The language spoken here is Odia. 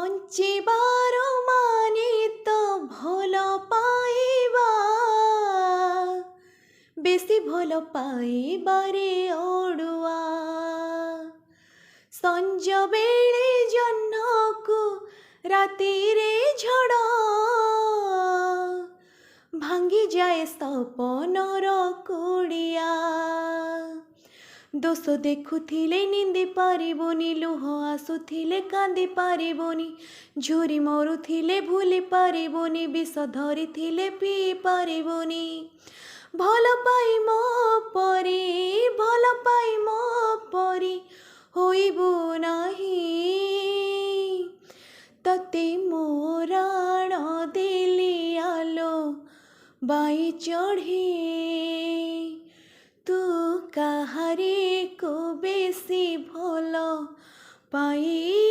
ବଞ୍ଚିବାର ମାନେ ତ ଭଲ ପାଇବା, ବେଶୀ ଭଲ ପାଇବାରେ ଅଡ଼ୁଆ। ସଞ୍ଜ ବେଳେ ଜହ୍ନକୁ ରାତିରେ ଝଡ଼, ଭାଙ୍ଗିଯାଏ ସପନର କୁଡ଼ିଆ। ଦୋଷ ଦେଖୁଥିଲେ ନିନ୍ଦି ପାରିବନି, ଲୁହ ଆସୁଥିଲେ କାନ୍ଦି ପାରିବନି, ଝୁରି ମରୁଥିଲେ ଭୁଲି ପାରିବନି, ବିଷ ଧରିଥିଲେ ପିଇ ପାରିବନି। ଭଲ ପାଇ ମୋ ପରି, ଭଲ ପାଇ ମୋ ପରି ହୋଇବୁ ନାହିଁ। ତତେ ମୋ ରାଣ ଦେଲି ଆଲୋ ବାଇ ଚଢ଼ି, ତୁ କାହାରିକୁ ବେଶୀ ଭଲ ପାଇ